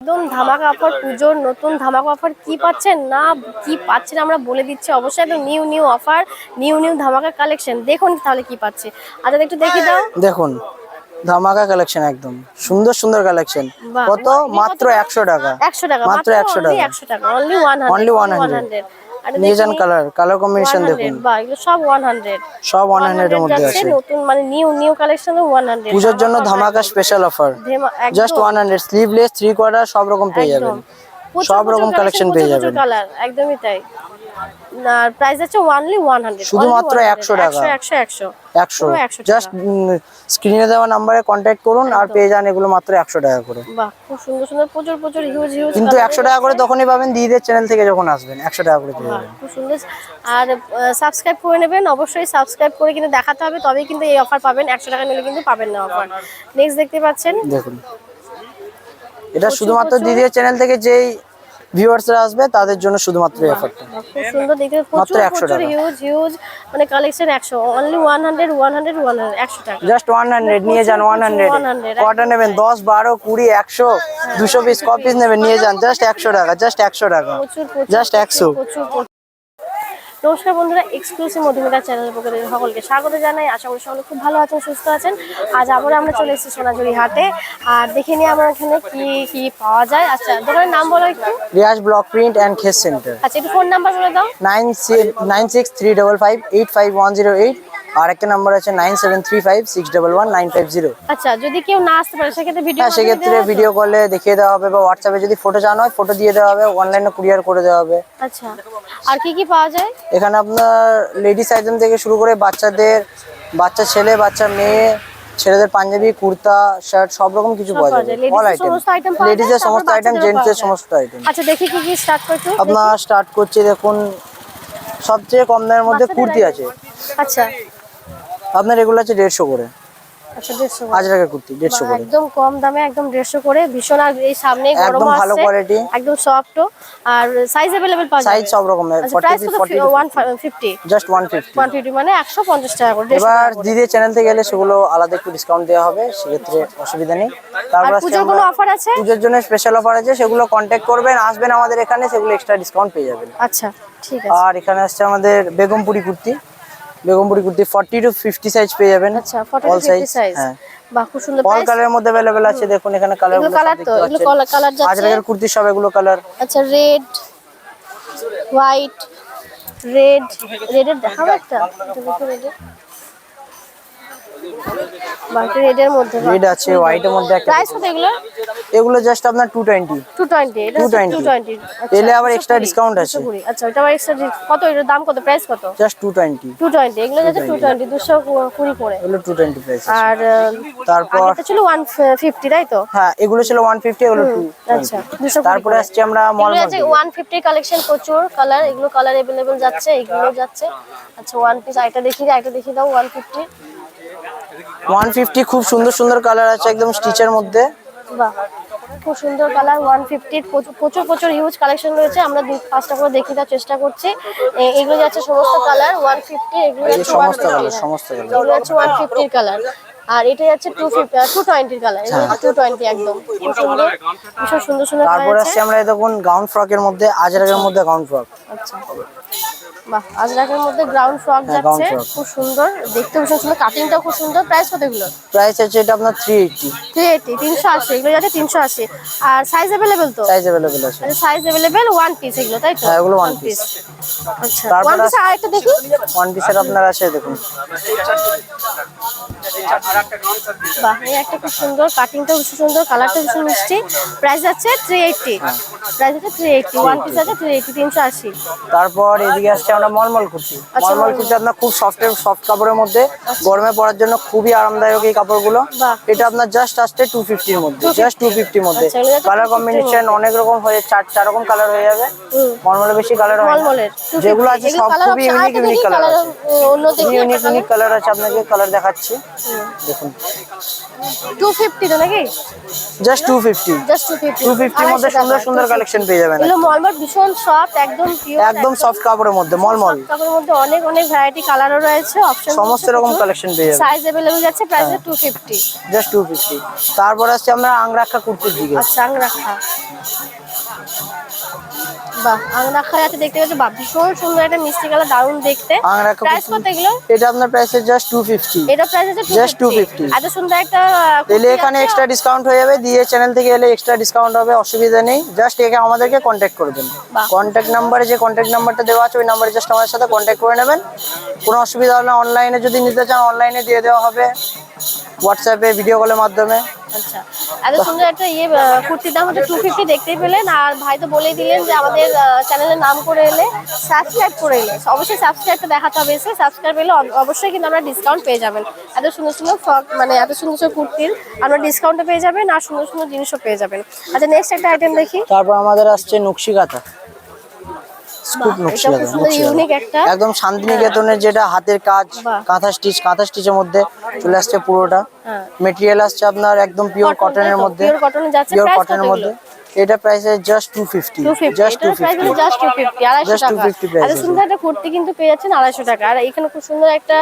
একদম ধামাকা অফার, পুজোর নতুন ধামাকা অফার। কি পাচ্ছেন না কি পাচ্ছেন আমরা বলে দিচ্ছি অবশ্যই। একদম নিউ অফার, নিউ ধামাকা কালেকশন। দেখুন তাহলে কি পাচ্ছে। আচ্ছা একটু দেখি দাও। দেখুন ধামাকা কালেকশন, একদম সুন্দর সুন্দর কালেকশন। কত? মাত্র 100 টাকা। 100 টাকা মাত্র 100 টাকা। 100 টাকা অনলি 100। অনলি 100। নিয়ে যান। কালার কম্বিনেশন দেখুন। বাহ, এগুলো সব 100। সব 100 এর মধ্যে আছে। নতুন মানে নিউ কালেকশন 100। পূজোর জন্য ধামাকা special offer. Just 100 sleeveless 3 quarter সব রকম পেয়ে যাবেন। সব রকম কালেকশন পেয়ে যাবেন। কালার একদমই তাই। না প্রাইস আছে অনলি 100, শুধুমাত্র 100 টাকা। 100 জাস্ট স্ক্রিনে দেওয়া নম্বরে কন্ট্যাক্ট করুন আর পেয়ে যান এগুলো মাত্র 100 টাকা করে। বাহ, খুব সুন্দর সুন্দর প্রচুর হিউজ কিন্তু 100 টাকা করে তখনই পাবেন দিদিদের চ্যানেল থেকে যখন আসবেন। 100 টাকা করে পেয়ে যাবেন। খুব সুন্দর। আর সাবস্ক্রাইব করে নেবেন অবশ্যই। সাবস্ক্রাইব করে কিন্তু দেখাতে হবে, তবেই কিন্তু এই অফার পাবেন। 100 টাকা নিলে কিন্তু পাবেন না অফার। নেক্সট দেখতে পাচ্ছেন, দেখুন এটা শুধুমাত্র দিদিদের চ্যানেল থেকে যেই ভিউয়ার্সরা আসবে তাদের জন্য শুধুমাত্র এই অফারটা। খুব সুন্দর দেখতে, মাত্র 100 টাকা। হিউজ মানে কালেকশন। 100 অনলি 100 100 টাকা। জাস্ট 100 নিয়ে যান। 100 কটা নেবেন? 10 12 20 100 200 পিস কপিস নেবেন, নিয়ে যান। জাস্ট 100 টাকা। জাস্ট 100 টাকা। জাস্ট 100। নমস্কার বন্ধুরা, এক্সক্লুসিভ মধুমিতা চ্যানেলের পক্ষ থেকে সকলকে স্বাগত জানাই। আশা করি সকলে খুব ভালো আছেন, সুস্থ আছেন। আজ আবার আমরা চলে এসেছি সোনাঝুরি হাটে। আর দেখে নিই আমরা এখানে কি পাওয়া যায়। আচ্ছা দোকানের নাম বলো একটু। রিয়াজ ব্লক প্রিন্ট এন্ড খেস সেন্টার। আচ্ছা একটু ফোন নাম্বার বলে দাও। 9635585108। আর একটা নাম্বার আছে 9735611950। আচ্ছা যদি কেউ না আসতে পারে সেক্ষেত্রে ভিডিও সেক্ষেত্রে ভিডিও কলে দেখিয়ে দেওয়া হবে, বা হোয়াটসঅ্যাপে যদি ফটো চান হয় ফটো দিয়ে দেওয়া হবে, অনলাইনে কুরিয়ার করে দেওয়া হবে। আচ্ছা আর কি পাওয়া যায় এখানে? আপনার লেডিস আইটেম থেকে শুরু করে বাচ্চাদের, বাচ্চা ছেলে বাচ্চা মেয়ে, ছেলেদের পাঞ্জাবি কুর্তা শার্ট সব রকম কিছু পাওয়া যাবে। অল আইটেম, লেডিসের সমস্ত আইটেম, জেন্টসের সমস্ত আইটেম। আচ্ছা দেখি কি স্টার্ট করছো। আপনার স্টার্ট করছি, দেখুন সবচেয়ে কম দামের মধ্যে কুর্তি আছে। আচ্ছা আপনার এগুলো আছে 150 করে। আচ্ছা 150 আজরাকের কুর্তি 150 করে। একদম কম দামে, একদম 150 করে। ভীষণ। আর এই সামনে গরম একদম ভালো কোয়ালিটি, একদম সফট। আর সাইজ अवेलेबल পাওয়া যাবে। সাইজ সব রকমের। 40 40 150 জাস্ট 150 মানে 150 টাকা করে। এবার দিদির চ্যানেল থেকে গেলে সেগুলো আলাদা একটু ডিসকাউন্ট দেওয়া হবে, সেক্ষেত্রে অসুবিধা নেই। তারপর পূজোর কোনো অফার আছে? পূজোর জন্য স্পেশাল অফার আছে, সেগুলো কন্ট্যাক্ট করবেন, আসবেন আমাদের এখানে, সেগুলো এক্সট্রা ডিসকাউন্ট পেয়ে যাবেন। আচ্ছা ঠিক আছে। আর এখানে আসছে আমাদের বেগমপুরি কুর্তি। 40 to 50 সাইজ পেয়ে যাবেন। আচ্ছা 40 to 50 সাইজ। হ্যাঁ বাহ খুব সুন্দর। অল কালারের মধ্যে अवेलेबल আছে। দেখুন এখানে কালারগুলো কালার তো এগুলো কালার যাচ্ছে। আজরাকের কুর্তি সব এগুলো কালার। আচ্ছা রেড, হোয়াইট, রেডের দেখাবো একটা। দেখো রেডের, বাকি রেডের মধ্যে রেড আছে, হোয়াইটের মধ্যে একটা। প্রাইস কত এগুলো? এগুলো জাস্ট আপনার 220। এটা 220। এলে আবার এক্সট্রা ডিসকাউন্ট আছে। আচ্ছা এটা আবার এক্সট্রা কত? এটার দাম কত? প্রাইস কত? জাস্ট 220। এগুলো যাচ্ছে 220 করে। এগুলো 220 প্রাইস। আর তারপর এটা ছিল 150 তাই তো? হ্যাঁ এগুলো ছিল 150, এগুলো 220। আচ্ছা তারপরে আসছে আমরা এগুলো আছে 150 কালেকশন, প্রচুর কালার। এগুলো কালার अवेलेबल যাচ্ছে, এগুলো যাচ্ছে। আচ্ছা ওয়ান পিস আইটা দেখি দাও। 150 খুব সুন্দর সুন্দর কালার আছে, একদম স্টিচের মধ্যে। বাহ খুব সুন্দর কালার। 150 প্রচুর হিউজ কালেকশন রয়েছে। আমরা 2-5টা করে দেখিয়ে দেওয়ার চেষ্টা করছি। এগুলো যাচ্ছে সমস্ত কালার 150। এগুলো যাচ্ছে সমস্ত কালার। এগুলো যাচ্ছে 150 কালার। আর এটা যাচ্ছে 220 কালার। এগুলো 220 একদম খুব সুন্দর। ভীষণ সুন্দর তারপর আসছে আমরা দেখুন গাউন ফ্রকের মধ্যে, আজরাকের মধ্যে গাউন ফ্রক। আচ্ছা বাহ, আজরাকের মধ্যে গ্রাউন্ড ফ্রক যাচ্ছে, খুব সুন্দর দেখতে, ভীষণ সুন্দর। কাটিংটাও খুব সুন্দর। প্রাইস কত এগুলো? প্রাইস আছে এটা আপনার 380। 380 এগুলো যাচ্ছে 380। আর সাইজ अवेलेबल তো? সাইজ अवेलेबल আছে। আচ্ছা সাইজ अवेलेबल ওয়ান পিস এগুলো তাই তো? হ্যাঁ এগুলো ওয়ান পিস। আচ্ছা ওয়ান পিস আরেকটা দেখি। ওয়ান পিসের আপনার আছে দেখুন। বাহ এই একটা খুব সুন্দর, কাটিংটাও ভীষণ সুন্দর, কালারটা ভীষণ মিষ্টি। প্রাইস আছে 380। প্রাইস আছে 380। ওয়ান পিস আছে 380। তারপর এদিকে আসছে আমরা মলমল কুর্তি। মলমল কুর্তি আপনার খুব সফট কাপড়ের মধ্যে, গরমে পরার জন্য খুবই আরামদায়ক এই কাপড়গুলো। এটা আপনার জাস্ট আসছে 250 এর মধ্যে। জাস্ট 250 এর মধ্যে। কালার কম্বিনেশন অনেক রকম হয়ে, 4 রকম কালার হয়ে যাবে। মলমলে বেশি কালার হয় না। যেগুলো আছে সব খুবই ইউনিক কালার আছে। ইউনিক কালার আছে, আপনাকে কালার দেখাচ্ছি। দেখুন 250 তো নাকি? জাস্ট 250 জাস্ট 250 250 মধ্যে সুন্দর সুন্দর কালেকশন পেয়ে যাবেন এগুলো মলমল ভীষণ সফট, একদম পিওর, একদম সফট কাপড়ের মধ্যে মলমল কাপড়ের মধ্যে অনেক অনেক ভ্যারাইটি কালারও রয়েছে, অপশন সমস্ত রকম কালেকশন পেয়ে যাবেন সাইজ अवेलेबल যাচ্ছে, প্রাইস 250। জাস্ট 250। তারপর আসছে আমরা আংরাক্ষা কুর্তির দিকে। আচ্ছা আংরাক্ষা, বাহ আংরাক্ষা আছে দেখতে পাচ্ছি, বাহ ভীষণ সুন্দর একটা মিষ্টি কালার, দারুণ দেখতে। আংরাক্ষা প্রাইস কত এগুলো? এটা আপনার প্রাইস জাস্ট 250। এটা প্রাইস আছে জাস্ট 250। এত সুন্দর একটা এলে এখানে এক্সট্রা ডিসকাউন্ট হয়ে যাবে, দিয়ে চ্যানেল থেকে এলে এক্সট্রা ডিসকাউন্ট হবে, অসুবিধা নেই। জাস্ট একে আমাদেরকে কন্ট্যাক্ট করবেন, কন্ট্যাক্ট নাম্বারে যে কন্ট্যাক্ট নাম্বারটা দেওয়া আছে ওই নাম্বারে জাস্ট আমাদের সাথে কন্ট্যাক্ট করে নেবেন। কোনো অসুবিধা হলে অনলাইনে যদি নিতে চান অনলাইনে দিয়ে দেওয়া হবে, হোয়াটসঅ্যাপে ভিডিও কলের মাধ্যমে। আচ্ছা এত সুন্দর একটা কুর্তির দাম হচ্ছে 250, দেখতেই পেলেন। আর ভাই তো বলেই দিলেন যে আমাদের চ্যানেলের নাম করে এলে, সাবস্ক্রাইব করে এলে, অবশ্যই সাবস্ক্রাইবটা দেখাতে হবে, এসে সাবস্ক্রাইব এলে অবশ্যই কিন্তু আমরা ডিসকাউন্ট পেয়ে যাবেন। এত সুন্দর সুন্দর ফ্রক, মানে এত সুন্দর সুন্দর কুর্তির আমরা ডিসকাউন্টও পেয়ে যাবেন আর সুন্দর সুন্দর জিনিসও পেয়ে যাবেন। আচ্ছা নেক্সট একটা আইটেম দেখি। তারপর আমাদের আসছে নকশি কাঁথা, স্কুপ নকশি কাঁথা, নকশি ইউনিক একটা, একদম শান্তিনিকেতনের যেটা হাতের কাজ, কাঁথা স্টিচের মধ্যে চলে আসছে পুরোটা। মেটেরিয়াল আসছে আপনার একদম পিওর কটনের মধ্যে, পিওর কটনে যাচ্ছে, পিওর প্রাইস কটনের মধ্যে। এটা প্রাইস জাস্ট 250, জাস্ট 250, জাস্ট 250, 250 টাকা। এত সুন্দর একটা কুর্তি কিন্তু পেয়ে যাচ্ছেন 250 টাকা। আর এখানে খুব সুন্দর একটা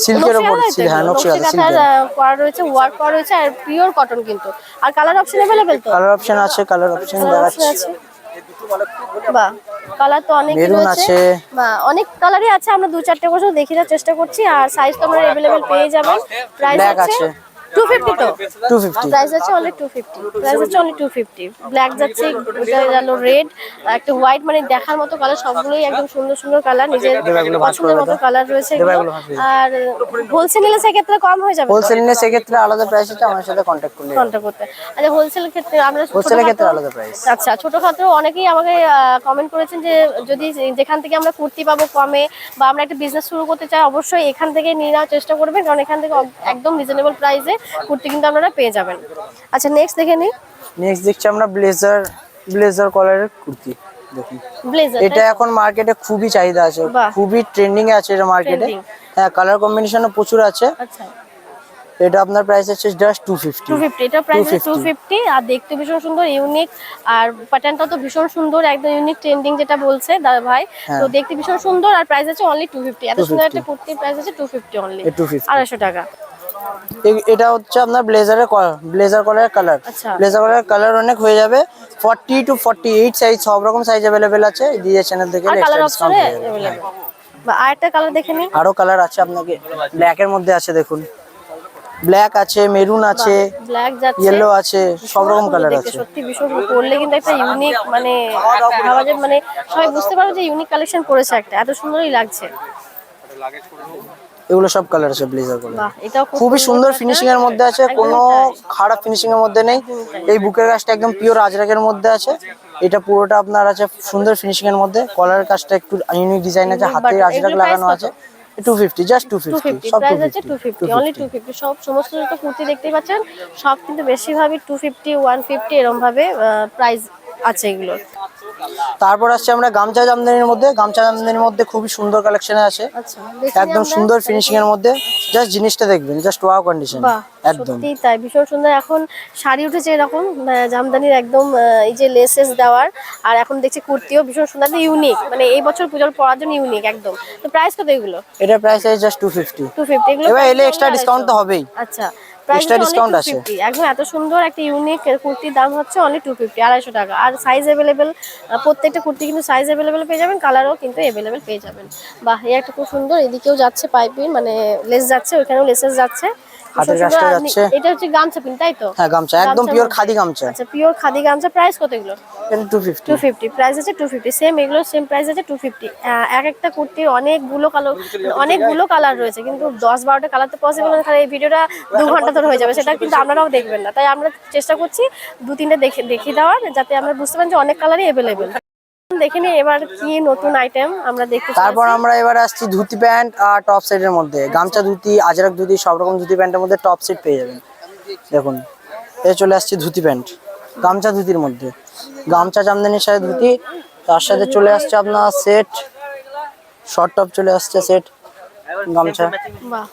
সিল্কের উপর নকশি কাঁথা করা রয়েছে, ওয়ার্ক করা রয়েছে, আর পিওর কটন কিন্তু। আর কালার অপশন अवेलेबल তো? কালার অপশন আছে, কালার অপশন দেখাচ্ছি। বাহ কালার তো অনেক মেরুন আছে, বাহ অনেক কালারই আছে, আমরা দু চারটে করে দেখার চেষ্টা করছি। আর সাইজ তো আমরা अवेलेबल পেয়ে যাবেন। প্রাইস আছে 250 তো? 250 প্রাইস আছে অনলি 250, প্রাইস আছে অনলি 250। ব্ল্যাক যাচ্ছে, এটা গেল রেড, একটা হোয়াইট, মানে দেখার মতো কালার, সবগুলোই একদম সুন্দর সুন্দর কালার, নিজের পছন্দের মতো কালার রয়েছে এগুলো। আর হোলসেল নিলে সেক্ষেত্রে কম হয়ে যাবে? হোলসেল নিলে সেক্ষেত্রে আলাদা প্রাইস আছে, আমার সাথে কন্ট্যাক্ট করলে করতে। আচ্ছা হোলসেল ক্ষেত্রে আমরা হোলসেলের ক্ষেত্রে আলাদা প্রাইস। আচ্ছা ছোটখাটো অনেকেই আমাকে কমেন্ট করেছেন যে যদি যেখান থেকে আমরা কুর্তি পাবো কমে, বা আমরা একটা বিজনেস শুরু করতে চাই, অবশ্যই এখান থেকে নিয়ে নেওয়ার চেষ্টা করবেন, কারণ এখান থেকে একদম রিজনেবল প্রাইসে কুর্তি কিন্তু আপনারা পেয়ে যাবেন। আচ্ছা নেক্সট দেখে নিই। নেক্সট দেখছি আমরা ব্লেজার কলারের কুর্তি। দেখুন ব্লেজার, এটা এখন মার্কেটে খুবই চাহিদা আছে, খুবই ট্রেন্ডিং এ আছে এটা মার্কেটে। হ্যাঁ কালার কম্বিনেশনও প্রচুর আছে। আচ্ছা এটা আপনার প্রাইস আছে জাস্ট 250। এটা প্রাইস 250। আর দেখতে ভীষণ সুন্দর, ইউনিক, আর প্যাটার্নটা তো ভীষণ সুন্দর, একদম ইউনিক, ট্রেন্ডিং যেটা বলছে দাদা ভাই। তো দেখতে ভীষণ সুন্দর, আর প্রাইস আছে অনলি 250। এত সুন্দর একটা কুর্তির প্রাইস আছে 250 অনলি, 250 টাকা। এটা হচ্ছে আপনার ব্লেজার কলারের কালার। ব্লেজার কলারের কালার অনেক হয়ে যাবে, 40 to 48 সাইজ, সব রকম সাইজ अवेलेबल আছে, দিয়ে চ্যানেল থেকে কালার অপশন अवेलेबल। বা আরেকটা কালার দেখে নিন। আরো কালার আছে আপনাকে, ব্ল্যাক এর মধ্যে আছে, দেখুন ব্ল্যাক আছে, মেরুন আছে, ব্ল্যাক যাচ্ছে, ইয়েলো আছে, সব রকম কালার আছে। সত্যি ভীষণ পরলে কিন্তু একটা ইউনিক, মানে ভাবা যায়, মানে সবাই বুঝতে পারবে যে ইউনিক কালেকশন করেছে একটা, এত সুন্দরই লাগছে। এগুলো সব কালার আছে ব্লেজার গুলো, বাহ এটাও খুবই সুন্দর ফিনিশিং এর মধ্যে আছে, কোনো খারাপ ফিনিশিং এর মধ্যে নেই। এই বুকের কাজটা একদম পিওর আজরাকের মধ্যে আছে, এটা পুরোটা আপনার আছে সুন্দর ফিনিশিং এর মধ্যে। কলারের কাজটা একটু ইউনিক ডিজাইন আছে, হাতে আজরাক লাগানো আছে। 250, জাস্ট 250, সব প্রাইস আছে 250, অনলি 250। সব সমস্ত যত কুর্তি দেখতেই পাচ্ছেন, সব কিন্তু বেশিরভাগই 250, 150 এরকম ভাবে প্রাইস আছে এগুলো। তারপর আসছে আমরা গামছা জামদানির মধ্যে খুবই সুন্দর কালেকশন আছে, একদম সুন্দর ফিনিশিং এর মধ্যে। জাস্ট জিনিসটা দেখবেন, জাস্ট ওয়াও কন্ডিশন, একদম সত্যি তাই, ভীষণ সুন্দর। এখন শাড়ি উঠেছে এরকম জামদানির, একদম এই যে লেসেস দেওয়ার, আর এখন দেখছি কুর্তিও ভীষণ সুন্দর, ইউনিক, মানে এই বছর পূজার পরার জন্য ইউনিক একদম। তো প্রাইস কত এগুলো? এটা প্রাইস আছে জাস্ট 250। এগুলো এবার এলে এক্সট্রা ডিসকাউন্ট তো হবেই। আচ্ছা এক্সট্রা ডিসকাউন্ট আছে। একদম এত সুন্দর একটা ইউনিক কুর্তির দাম হচ্ছে অনলি 250, 250 টাকা। আর সাইজ अवेलेबल, প্রত্যেকটা কুর্তি কিন্তু সাইজ अवेलेबल পেয়ে যাবেন, কালারও কিন্তু अवेलेबल পেয়ে যাবেন। বাহ এই একটা খুব সুন্দর, এদিকেও যাচ্ছে পাইপিং, মানে লেস যাচ্ছে, ওখানেও লেসেস যাচ্ছে, হাতের কাজটা যাচ্ছে। এটা হচ্ছে গামছা পিন, তাই তো? হ্যাঁ গামছা, একদম পিওর খাদি গামছা। আচ্ছা পিওর খাদি গামছা। প্রাইস কত এগুলো? এটা 250। 250 প্রাইস আছে 250। সেম এগুলো সেম প্রাইস আছে 250। এক একটা কুর্তির অনেকগুলো কালার রয়েছে, কিন্তু 10-12টা কালার তো পসিবল না, তাহলে এই ভিডিওটা 2 ঘন্টা ধরে হয়ে যাবে, সেটা কিন্তু আপনারাও দেখবেন না। তাই আমরা চেষ্টা করছি 2-3টা দেখিয়ে দেওয়ার, যাতে আমরা বুঝতে পারেন যে অনেক কালারই अवेलेबल। দেখে নিই এবার কি নতুন আইটেম আমরা দেখতে পাচ্ছি। তারপর আমরা এবার আসছি ধুতি প্যান্ট আর টপ সেটের মধ্যে। গামছা ধুতি, আজরাক ধুতি, সব রকম ধুতি প্যান্টের মধ্যে টপ সেট পেয়ে যাবেন। দেখুন এই চলে আসছে ধুতি প্যান্ট, গামছা ধুতির মধ্যে, গামছা জামদানির সাথে ধুতি, তার সাথে চলে আসছে আপনার সেট, শর্ট টপ চলে আসছে সেট, গামছা বাহ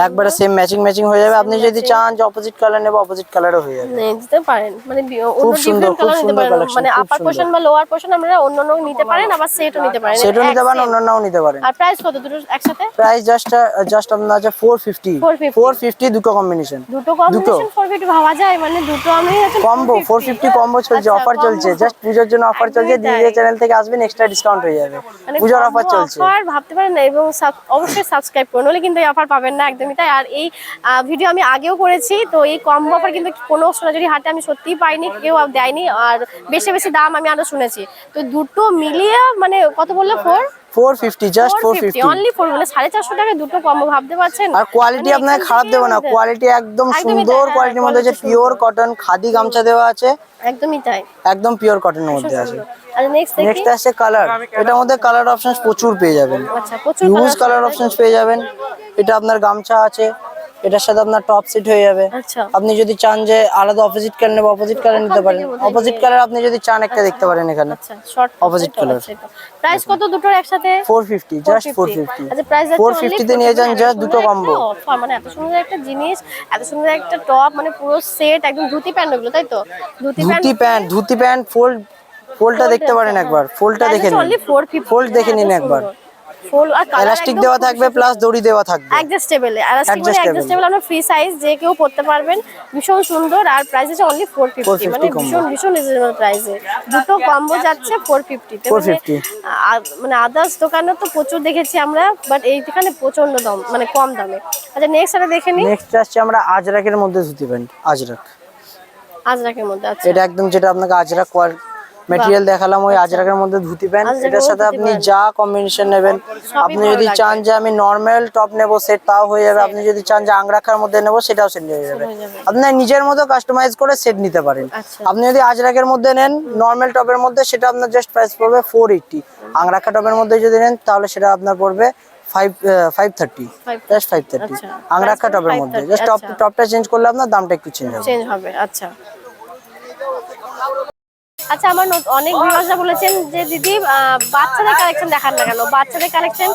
একবারে সেম ম্যাচিং হয়ে যাবে। আপনি যদি চান যে অপোজিট কালার নেব অপোজিট কালারও হয়ে যাবে। নিতে পারেন, মানে অন্য সুন্দর, ডিফারেন্ট কালার খুব নিতে সুন্দর পারেন, collection, মানে খুব আপার পোর্শন বা লোয়ার পোর্শন আমরা অন্য অন্য নিতে পারেন, আবার সেটও নিতে পারেন। সেটও নিতে পারেন, অন্যান্যও নিতে পারেন। আর প্রাইস কত দুটো একসাথে? প্রাইস জাস্ট আপনার আছে 450 450 দুটো কম্বিনেশন। দুটো কম্বিনেশন 450 ভাবা যায়, মানে দুটো আমি হচ্ছে কম্বো 450 কম্বো চলছে, অফার চলছে, জাস্ট পূজোর জন্য অফার চলছে। দিদি চ্যানেল থেকে আসবেন এক্সট্রা ডিসকাউন্ট হয়ে যাবে, পূজোর অফার চলছে। অফার ভাবতে পারেন না, এবং অবশ্যই সাবস্ক্রাইব করুন, নলে কিন্তু এই অফার পাবেন না, একদমই তাই। আর এই ভিডিও আমি আগেও করেছি, তো এই কম্বো অফার কিন্তু কোনো সোনাঝুরি হাটে আমি সত্যিই পাইনি, কেউ দেয়নি। আর বেশি বেশি দাম আমি আরো শুনেছি, তো দুটো মিলিয়ে মানে কত বললো 450 জাস্ট 450 অনলি 4, মানে 450 টাকায় দুটো কম্বো, ভাবতে পারছেন? আর কোয়ালিটি আপনাকে খারাপ দেবো না, কোয়ালিটি একদম সুন্দর কোয়ালিটির মধ্যে আছে। পিওর কটন খাদি গামছা দেওয়া আছে, একদমই তাই, একদম পিওর কটনের মধ্যে আছে। আর নেক্সট নেক্সট আসছে কালার। এটার মধ্যে কালার অপশনস প্রচুর পেয়ে যাবেন, আচ্ছা প্রচুর ইউজ কালার অপশনস পেয়ে যাবেন। এটা আপনার গামছা আছে, এটার সাথে আপনার টপ সেট হয়ে যাবে। আচ্ছা আপনি যদি চান যে আলাদা অপোজিট কালার নেব অপোজিট কালার নিতে পারেন। অপোজিট কালার আপনি যদি চান একটা দেখতে পারেন এখানে, আচ্ছা শর্ট অপোজিট কালার। প্রাইস কত দুটোর একসাথে? 450 জাস্ট 450। আচ্ছা প্রাইস আছে 450 তে নিয়ে যান জাস্ট দুটো কম্বো। অফার, মানে এত সুন্দর একটা জিনিস, এত সুন্দর একটা টপ, মানে পুরো সেট একদম ধুতি প্যান্ট ওগুলো, তাই তো? ধুতি প্যান্ট ফোল্ডটা দেখতে পারেন একবার, ফোল্ডটা দেখে নিন, ফোল্ড দেখে নিন একবার। ফুল আর কালার এলাস্টিক দেওয়া থাকবে প্লাস দড়ি দেওয়া থাকবে, অ্যাডজাস্টেবল, এলাস্টিক মানে অ্যাডজাস্টেবল, আমরা ফ্রি সাইজ যে কেউ পড়তে পারবেন, ভীষণ সুন্দর। আর প্রাইস আছে অনলি 450, মানে ভীষণ রিজনেবল প্রাইসে দুটো কম্বো যাচ্ছে 450 তে। মানে আদার্স দোকানে তো প্রচুর দেখেছি আমরা, বাট এইখানে প্রচন্ড দাম, মানে কম দামে। আচ্ছা নেক্সট আমরা দেখে নিই। নেক্সট আসছে আমরা আজরাকের মধ্যে ধুতি প্যান্ট। আজরাকের মধ্যে আছে, এটা একদম যেটা আপনাকে আজরাক মেটেরিয়াল দেখালাম, ওই আজরাকের মধ্যে ধুতি প্যান্ট। এটার সাথে আপনি যা কম্বিনেশন নেবেন, আপনি যদি চান যে আমি নর্মাল টপ নেব সেট তাও হয়ে যাবে, আপনি যদি চান যে আংরাখার মধ্যে নেব সেটাও সেট হয়ে যাবে। আপনি নিজের মতো কাস্টমাইজ করে সেট নিতে পারেন। আপনি যদি আজরাকের মধ্যে নেন নর্মাল টপের মধ্যে, সেটা আপনার জাস্ট প্রাইস পড়বে 480। আংরাখা টপের মধ্যে যদি নেন তাহলে সেটা আপনার পড়বে 530, জাস্ট 530 আংরাখা টপের মধ্যে। জাস্ট টপটা চেঞ্জ করলে আপনার দামটা একটু চেঞ্জ হবে। আচ্ছা আচ্ছা আমার অনেক ভিউয়ার্সরা বলেছেন যে দিদি বাচ্চাদের কালেকশন দেখান না কেন, বাচ্চাদের কালেকশন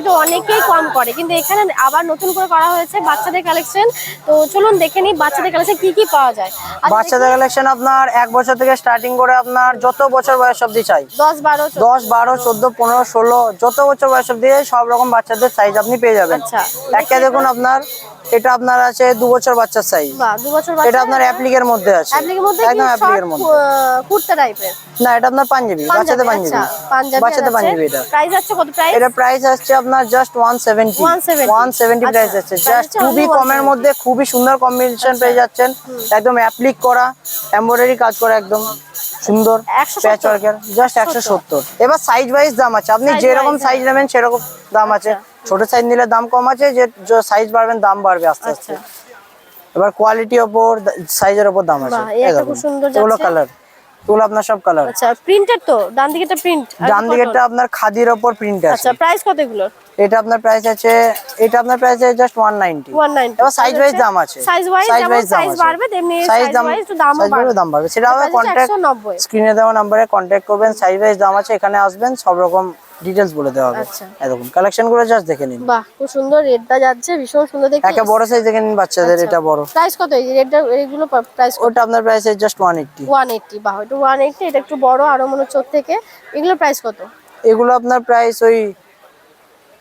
তো অনেকেই কম করে, কিন্তু এখানে আবার নতুন করে করা হয়েছে বাচ্চাদের কালেকশন। তো চলুন দেখে নিই বাচ্চাদের কালেকশন কি কি পাওয়া যায়। বাচ্চাদের কালেকশন আপনার 1 বছর থেকে স্টার্টিং করে আপনার যত বছর বয়স অবধি চাই, 10, 12, 14, 15, 16 যত বছর বয়স অবধি সব রকম বাচ্চাদের সাইজ আপনি পেয়ে যাবেন। একটা দেখুন আপনার, এটা আপনার আছে 2 বছর বাচ্চার সাইজ, 2 বছর বাচ্চা, এটা আপনার অ্যাপ্লিকের মধ্যে আছে, একদম অ্যাপ্লিকের মধ্যে, কুর্তা টাইপের না এটা আপনার পাঞ্জাবি, বাচ্চাদের পাঞ্জাবি, বাচ্চাদের পাঞ্জাবি। এটা প্রাইস আছে কত? এটা প্রাইস আসছে আপনার জাস্ট 170 প্রাইস আছে, জাস্ট খুবই কমের মধ্যে খুবই সুন্দর কম্বিনেশন পেয়ে যাচ্ছেন, একদম অ্যাপ্লিক করা এমব্রয়ডারি কাজ করা একদম সুন্দর প্যাচ ওয়ার্কের, জাস্ট 170। এবার সাইজ ওয়াইজ দাম আছে, আপনি যেরকম সাইজ নেবেন সেরকম দাম আছে। ছোট সাইজ নিলে দাম কম আছে, যে সাইজ বাড়বেন দাম বাড়বে আস্তে আস্তে। এবার কোয়ালিটির উপর সাইজের উপর দাম আছে। এগুলো কালার, এগুলো আপনার সব কালার। আচ্ছা প্রিন্টেড তো, ডান দিকেটা প্রিন্ট, ডান দিকেটা আপনার খাদির উপর প্রিন্ট আছে। আচ্ছা প্রাইস কত এগুলো? এটা আপনার প্রাইস আছে, এটা আপনার প্রাইস আছে জাস্ট 190। এবার সাইজ ওয়াইজ দাম আছে, সাইজ বাড়বে তেমনি সাইজ ওয়াইজ দাম বাড়বে। সেটা হবে কন্টাক্ট, স্ক্রিনে দেওয়া নম্বরে কন্টাক্ট করবেন, সাইজ ওয়াইজ দাম আছে, এখানে আসবেন সব রকম ডিটেইলস বলে দেওয়া হবে। এরকম কালেকশন গুলো জাস্ট দেখে নিন। বাহ খুব সুন্দর, রেডটা যাচ্ছে ভীষণ সুন্দর দেখতে। একটা বড় সাইজ দেখে নিন বাচ্চাদের, এটা বড়। প্রাইস কত এই রেডটা, এগুলো প্রাইস? ওটা আপনার প্রাইস আছে জাস্ট 180। বাহ এটা 180, এটা একটু বড় আরো মনে চোখ থেকে। এগুলো প্রাইস কত? এগুলো আপনার প্রাইস ওই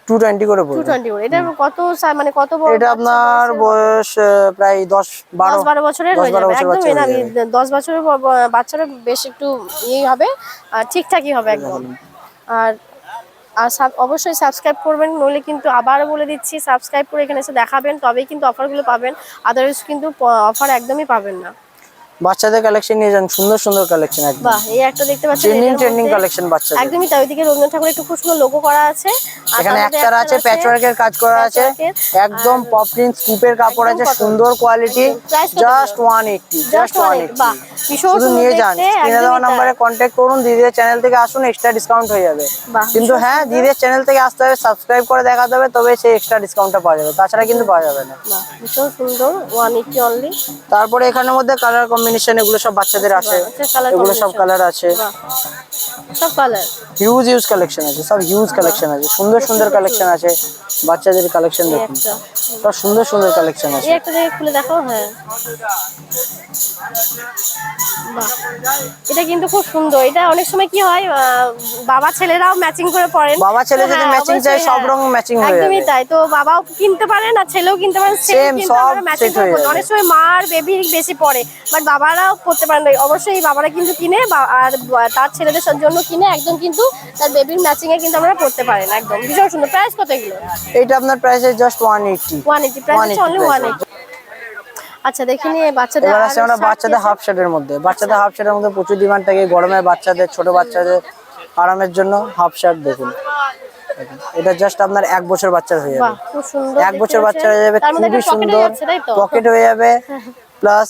220 করে পড়বে। 220 করে। এটা কত মানে কত বড়? এটা আপনার বয়স প্রায় 10-12 বছরের হয়ে যাবে, একদম না 10 বছরের বাচ্চারা বেশ একটু ইয়ে হবে, আর ঠিকঠাকই হবে একদম। আর অবশ্যই সাবস্ক্রাইব করবেন, নইলে কিন্তু আবার বলে দিচ্ছি সাবস্ক্রাইব করে এখানে এসে দেখাবেন, তবেই কিন্তু অফারগুলো পাবেন, আদারওয়াইজ কিন্তু অফার একদমই পাবেন না। বাচ্চাদের কালেকশন নিয়ে যান, সুন্দর সুন্দর কালেকশন একদম। বাহ এই একটা দেখতে পাচ্ছেন ট্রেন্ডিং কালেকশন বাচ্চাদের, একদমই তাই। ওইদিকে রবীন্দ্রনাথ ঠাকুরের একটু খুব সুন্দর লোগো করা আছে, এখানে একটার আছে প্যাচওয়ার্কের কাজ করা আছে, একদম পপলিন স্কুপের কাপড় আছে, সুন্দর কোয়ালিটি, জাস্ট 180। বাহ ভীষণ শুধু নিয়ে যান, স্ক্রিনে দেওয়া নম্বরে কন্টাক্ট করুন, দিদির চ্যানেল থেকে আসুন, এক্সট্রা ডিসকাউন্ট হয়ে যাবে। কিন্তু হ্যাঁ দিদির চ্যানেল থেকে আসতে হবে, সাবস্ক্রাইব করে দেখাতে হবে, তবে সেই এক্সট্রা ডিসকাউন্টটা পাওয়া যাবে, তাছাড়া কিন্তু পাওয়া যাবে না। ভীষণ সুন্দর 180 অনলি। তারপরে এখানের মধ্যে কালার কম্বিনেশন এগুলো সব বাচ্চাদের আসে, কালার এগুলো সব কালার আছে, সব কালার হিউজ কালেকশন আছে, সব হিউজ কালেকশন আছে, সুন্দর কালেকশন আছে, বাচ্চাদের কালেকশন দেখুন, সব সুন্দর কালেকশন আছে। এই একটা জায়গায় খুলে দেখো। হ্যাঁ, বাহ, এটা কিন্তু খুব সুন্দর। এটা অনেক সময় কি হয়, বাবা ছেলেরাও ম্যাচিং করে পরেন। বাবা ছেলে যদি ম্যাচিং চাই সব রং ম্যাচিং হয়ে যাবে, একদমই তাই। তো বাবাও কিনতে পারেন আর ছেলেও কিনতে পারেন, সেম সব ম্যাচিং সেট করে হয়ে পরেন। যাবে। অনেক সময় মা আর বেবি বেশি পরে, বাট বাবারাও করতে পারেন। অবশ্যই বাবারা কিন্তু কিনে আর তার ছেলেদের জন্য কিনে একদম কিন্তু তার বেবির ম্যাচিং এ কিন্তু আমরা করতে পারেন। একদম ভীষণ সুন্দর। প্রাইস কত এগুলো? এইটা আপনার প্রাইস জাস্ট 180। 180 প্রাইস হচ্ছে অনলি 180। আচ্ছা, দেখিনি বাচ্চাদের। এবার আছে আমরা বাচ্চাদের হাফ শার্টের মধ্যে, বাচ্চাদের হাফ শার্টের মধ্যে প্রচুর ডিমান্ড থাকে গরমে, বাচ্চাদের ছোট বাচ্চাদের আরামের জন্য হাফ শার্ট দেখুন। এটা জাস্ট আপনার 1 বছর বাচ্চার হয়ে যাবে, খুব সুন্দর। 1 বছর বাচ্চা হয়ে যাবে, খুবই সুন্দর পকেট হয়ে যাবে, প্লাস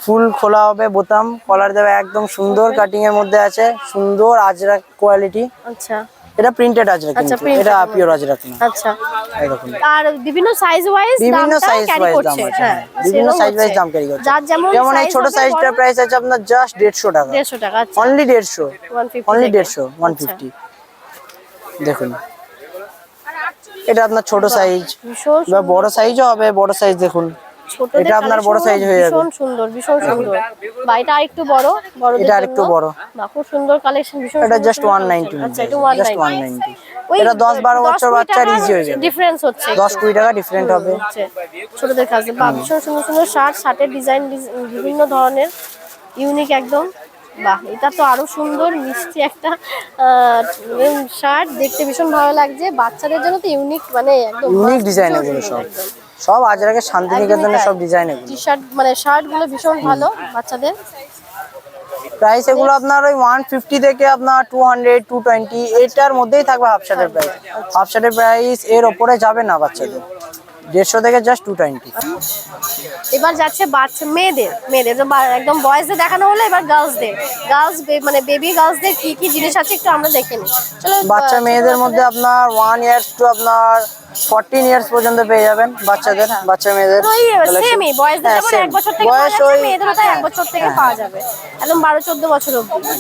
ফুল খোলা হবে, বোতাম কলার দেবে, একদম সুন্দর কাটিং এর মধ্যে আছে, সুন্দর আজরাক কোয়ালিটি। আচ্ছা, এটা প্রিন্টেড আজরাক, কিন্তু এটা পিওর আজরাক না। আচ্ছা, এরকম আর বিভিন্ন সাইজ ওয়াইজ বিভিন্ন সাইজ ওয়াইজ দাম আছে, বিভিন্ন সাইজ ওয়াইজ দাম ক্যারি করছে। যার যেমন এই ছোট সাইজটার প্রাইস আছে আপনার জাস্ট 150 টাকা। 150 টাকা। আচ্ছা, অনলি 150, 150 অনলি 150, 150 দেখুন। এটা আপনার ছোট সাইজ বা বড় সাইজও হবে, বড় সাইজ দেখুন, এটা আপনার বড় সাইজ হয়ে যাবে। ভীষণ সুন্দর, ভীষণ সুন্দর। বা এটা আরেকটু বড়, এটা আরেকটু বড়। বা খুব সুন্দর কালেকশন, ভীষণ। এটা জাস্ট 190। আচ্ছা, এটা জাস্ট 190। 190। এটা 10-12 বছর বাচ্চার ইজি হয়ে যাবে, ডিফারেন্স হচ্ছে 10-20 টাকা ডিফারেন্ট হবে ছোটদের কাছে। বা ভীষণ সুন্দর শার্টের ডিজাইন বিভিন্ন ধরনের, ইউনিক একদম। বাহ, এটা তো আরো সুন্দর মিষ্টি একটা শার্ট, দেখতে ভীষণ ভালো লাগছে। বাচ্চাদের জন্য তো ইউনিক, মানে একদম ইউনিক ডিজাইন এগুলো সব আজরাকের শান্তিনিকেতনের সব ডিজাইন এগুলো। টি শার্ট মানে শার্ট গুলো ভীষণ ভালো বাচ্চাদের। প্রাইস এগুলো আপনার ওই 150 থেকে আপনার 200, 220 এটার মধ্যেই থাকবে হাফ শার্টের প্রাইস। হাফ শার্টের প্রাইস এর উপরে যাবে না বাচ্চাদের, 150 থেকে জাস্ট 220। এবার যাচ্ছে বাচ্চা মেয়েদের একদম বয়েজদের দেখানো হলো। এবার গার্লসদের, মানে বেবি গার্লসদের কি কি জিনিস আছে একটু আমরা দেখে নিই। চলো। বাচ্চা মেয়েদের মধ্যে আপনার 1 ইয়ার্স টু আপনার 14 ইয়ার্স পর্যন্ত পেয়ে যাবেন বাচ্চাদের, বাচ্চা মেয়েদের সেমই বয়েজদের যেমন 1 বছর থেকে পাওয়া যাচ্ছে, মেয়েদেরও তাই 1 বছর থেকে পাওয়া যাবে, একদম 12-14 বছর অবধি।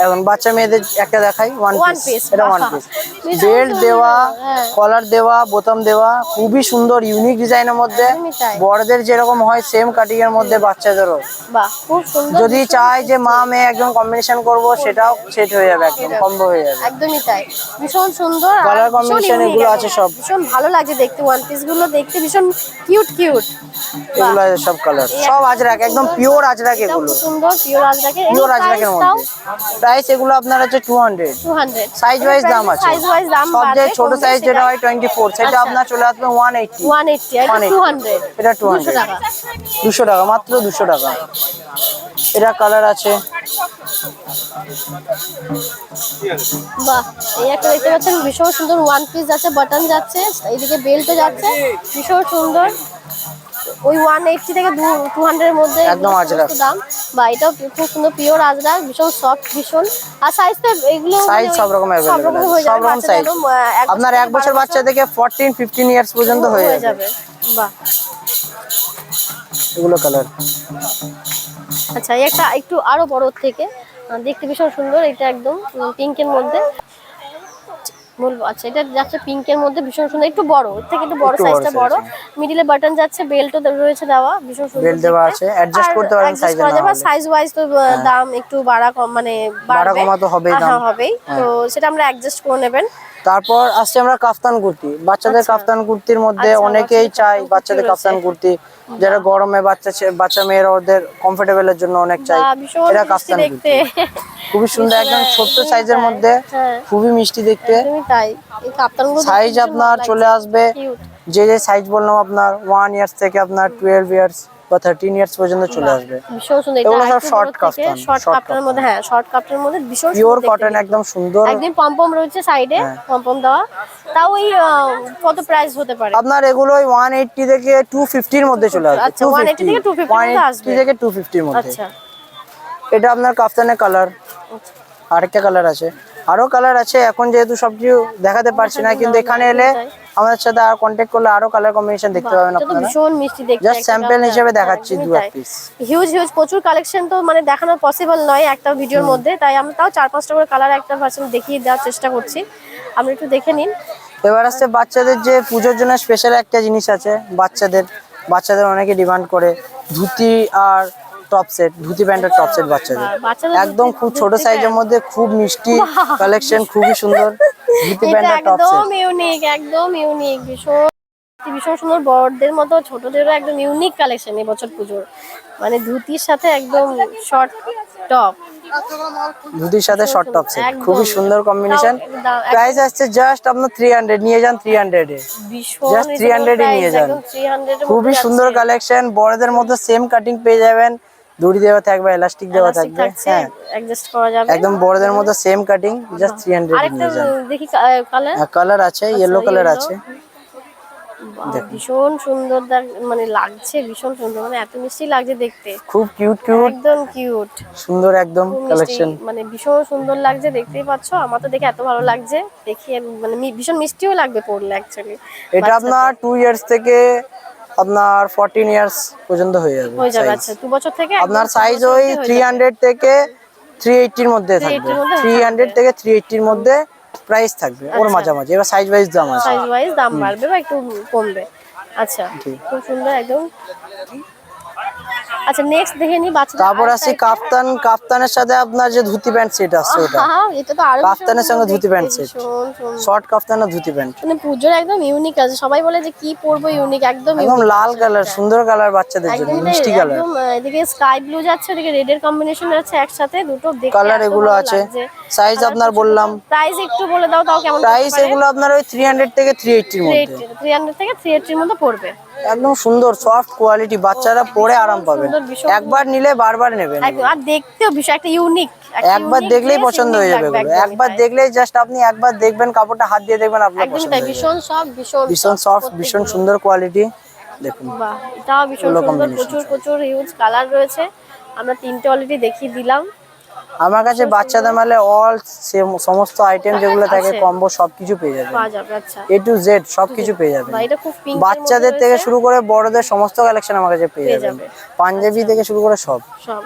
এখন বাচ্চা মেয়েদের একটা দেখাই, ওয়ান পিস। এটা ওয়ান পিস, ভীষণ বেল্ট দেওয়া, হ্যাঁ। কলার দেওয়া, বোতাম দেওয়া, খুবই সুন্দর ইউনিক ডিজাইনের মধ্যে। বড়দের যেরকম হয় সেম কাটিং এর মধ্যে বাচ্চাদেরও। বাহ, খুব সুন্দর। যদি চাই যে মা মেয়ে একদম কম্বিনেশন করব, সেটাও সেট হয়ে যাবে, একদম কম্বো হয়ে যাবে। একদমই তাই, ভীষণ সুন্দর। কালার কম্বিনেশন এগুলো আছে সব, ভীষণ ভালো লাগছে দেখতে। ওয়ান পিস গুলো দেখতে ভীষণ কিউট। এগুলো আছে সব কালার, সব আজরাক, একদম পিওর আজরাক এগুলো, সুন্দর পিওর আজরাকের। পিওর আজরাকের মধ্যে। প্রাইস এগুলো আপনার আছে 200। সাইজ ওয়াইজ দাম আছে, সাইজ ওয়াইজ দাম সবচেয়ে ছোট সাইজ যেটা হয় 24, সেটা আপনার চলে আসবে 180। 180 আর 200। এটা 200 টাকা, 200 টাকা, মাত্র 200 টাকা। এটা কালার আছে। বাহ, এই একটা দেখতে পাচ্ছেন ভীষণ সুন্দর ওয়ান পিস যাচ্ছে, বাটন যাচ্ছে, এইদিকে বেল্টও যাচ্ছে, ভীষণ সুন্দর। ওই 180 থেকে 200 এর মধ্যে একদম আজরাক দাম। বা এটাও খুব সুন্দর পিওর আজরাক, ভীষণ সফট, ভীষণ। আর সাইজ তো এগুলো সাইজ সব রকম अवेलेबल আছে, সব রকম সাইজ। আপনার 1 বছর বাচ্চা থেকে 14-15 ইয়ার্স পর্যন্ত হয়ে যাবে। বাহ, এগুলো কালার। আচ্ছা, এই একটা একটু আরো বড় থেকে দেখতে ভীষণ সুন্দর। এটা একদম পিঙ্কের মধ্যে বলবো। আচ্ছা, এটা যাচ্ছে পিঙ্কের মধ্যে, ভীষণ সুন্দর, একটু বড়, এর থেকে একটু বড় সাইজটা বড়। মিডিলে বাটন যাচ্ছে, বেল্টও রয়েছে দেওয়া, ভীষণ সুন্দর। বেল্ট দেওয়া আছে, অ্যাডজাস্ট করতে পারেন সাইজে না। সাইজ ওয়াইজ তো দাম একটু বাড়া কম, মানে বাড়া কমা তো হবেই দাম। হ্যাঁ, হবেই। তো সেটা আমরা অ্যাডজাস্ট করে নেবেন। তারপর আসছে আমরা কাফতান কুর্তি, বাচ্চাদের কাফতান কুর্তির মধ্যে অনেকেই চাই বাচ্চাদের কাফতান কুর্তি, যারা গরমে বাচ্চা মেয়েরা ওদের কমফোর্টেবল এর জন্য অনেক চাই। এটা কাফতান কুর্তি, খুবই সুন্দর, একদম ছোট্ট সাইজের মধ্যে, খুবই মিষ্টি দেখতে। তাই এই কাফতানগুলো সাইজ আপনার চলে আসবে, যে সাইজ বললাম আপনার 1 ইয়ার্স থেকে আপনার 12 ইয়ার্স বা 13 ইয়ার্স পর্যন্ত চলে আসবে। ভীষণ সুন্দর। এগুলো সব শর্ট কাফতান, শর্ট কাফতানের মধ্যে, হ্যাঁ শর্ট কাফতানের মধ্যে ভীষণ পিওর কটন, একদম সুন্দর। একদম পমপম রয়েছে সাইডে, পমপম দেওয়া। তাও ওই কত প্রাইস হতে পারে আপনার? এগুলো 180 থেকে 250 এর মধ্যে চলে আসবে। আচ্ছা, 180 থেকে 250 থেকে 250 এর মধ্যে। আচ্ছা, এটা আপনার কাফতানের কালার। আরেকটা কালার আছে, আরো কালার আছে, এখন যেহেতু সবকিছু দেখাতে পারছি না, কিন্তু এখানে এলে আমাদের সাথে আর কন্ট্যাক্ট করলে আরো কালার কম্বিনেশন দেখতে পাবেন এটা তো আপনারা। ভীষণ মিষ্টি দেখতে, জাস্ট স্যাম্পল হিসেবে দেখাচ্ছি দু এক পিস। হিউজ প্রচুর কালেকশন তো মানে দেখানো পসিবল নয় একটা ভিডিওর মধ্যে, তাই আমরা তাও 4-5টা করে কালার একটা ভার্সন দেখিয়ে দেওয়ার চেষ্টা করছি, আপনি একটু দেখে নিন। এবার আসছে বাচ্চাদের যে পুজোর জন্য স্পেশাল একটা জিনিস আছে, বাচ্চাদের অনেকে ডিমান্ড করে ধুতি আর টপ সেট, ধুতি প্যান্টের টপ সেট বাচ্চাদের একদম খুব ছোট সাইজের মধ্যে, খুব মিষ্টি কালেকশন, খুবই সুন্দর ধুতি এটা প্যান্টের টপ সেট। একদম ইউনিক, একদম ইউনিক, ভীষণ ভীষণ সুন্দর, বড়দের মতো ছোটদেরও একদম ইউনিক কালেকশন এবছর পুজোর, মানে ধুতির সাথে একদম শর্ট টপ, ধুতির সাথে শর্ট টপ সেট, একদম। খুবই সুন্দর কম্বিনেশন। প্রাইস আসছে জাস্ট আপনার 300, নিয়ে যান 300 এ, ভীষণ জাস্ট 300 এ নিয়ে যান। 300 এর খুবই সুন্দর কালেকশন, বড়দের মধ্যে সেম কাটিং পেয়ে যাবেন, দড়ি দেওয়া থাকবে, এলাস্টিক দেওয়া থাকবে, হ্যাঁ অ্যাডজাস্ট করা যাবে একদম বড়দের মধ্যে সেম কাটিং, জাস্ট 300 এ আরেকটা নিয়ে যান। দেখি কালার, কালার আছে, ইয়েলো কালার আছে, ভীষণ সুন্দর মানে লাগছে, ভীষণ সুন্দর, মানে এত মিষ্টি লাগছে দেখতে, খুব কিউট একদম কিউট সুন্দর একদম কালেকশন, মানে ভীষণ সুন্দর লাগছে, দেখতেই পাচ্ছ, আমার তো দেখে এত ভালো লাগছে, দেখিয়ে মানে ভীষণ মিষ্টিও লাগবে পরলে অ্যাকচুয়ালি। এটা আপনার 2 ইয়ার্স থেকে আপনার 14 ইয়ার্স পর্যন্ত হয়ে যাবে। আচ্ছা 2 বছর থেকে আপনার সাইজ ওই 300 থেকে 380 এর মধ্যে থাকবে, 300 থেকে 380 এর মধ্যে প্রাইস থাকবে, ওর মাঝামাঝি। এবার সাইজ ওয়াইজ দাম আছে, সাইজ ওয়াইজ দাম বাড়বে বা একটু কমবে। আচ্ছা খুব সুন্দর একদম। আচ্ছা নেক্সট দেখে নি বাচ্চাদের। তারপর আসি কাফতানের সাথে আপনার যে ধুতি প্যান্ট সেট আছে, ওটা এটা তো আরো কাফতানের সঙ্গে ধুতি প্যান্ট সেট, শর্ট কাফতান আর ধুতি প্যান্ট, মানে পুজোর একদম ইউনিক আছে, সবাই বলে যে কি পরবো, ইউনিক একদম একদম লাল কালার, সুন্দর কালার বাচ্চাদের জন্য, মিষ্টি কালার। একদম এদিকে স্কাই ব্লু যাচ্ছে, ওদিকে রেড এর কম্বিনেশন আছে একসাথে, দুটো দেখতে কালার এগুলো আছে। সাইজ আপনার বললাম, প্রাইস একটু বলে দাও তাও কেমন প্রাইস এগুলো আপনার ওই 300 থেকে 380 এর মধ্যে, 300 থেকে 380 এর মধ্যে পড়বে। একদম সুন্দর সফট কোয়ালিটি, বাচ্চারা পরে আরাম পাবে, একবার নিলে বারবার নেবেন, আর দেখতেও বিষয় একটা ইউনিক, একবার দেখলেই পছন্দ হয়ে যাবে, একবার দেখলেই জাস্ট আপনি একবার দেখবেন, কাপড়টা হাত দিয়ে দেখবেন, আপনার পছন্দ হবে, ভীষণ সফট, ভীষণ সফট, ভীষণ সুন্দর কোয়ালিটি। দেখুন বাহ, এটাও ভীষণ সুন্দর, প্রচুর হিউজ কালার রয়েছে, আমরা 3টে অলরেডি দেখিয়ে দিলাম। আমার কাছে বাচ্চাদের মালে অল সমস্ত আইটেম যেগুলো থাকে কম্বো সবকিছু পেয়ে যাবেন, আচ্ছা A to Z সবকিছু পেয়ে যাবেন, এটা খুব পিঙ্ক, বাচ্চাদের থেকে শুরু করে বড়দের সমস্ত কালেকশন আমার কাছে পেয়ে যাবেন, পাঞ্জাবি থেকে শুরু করে সব। সব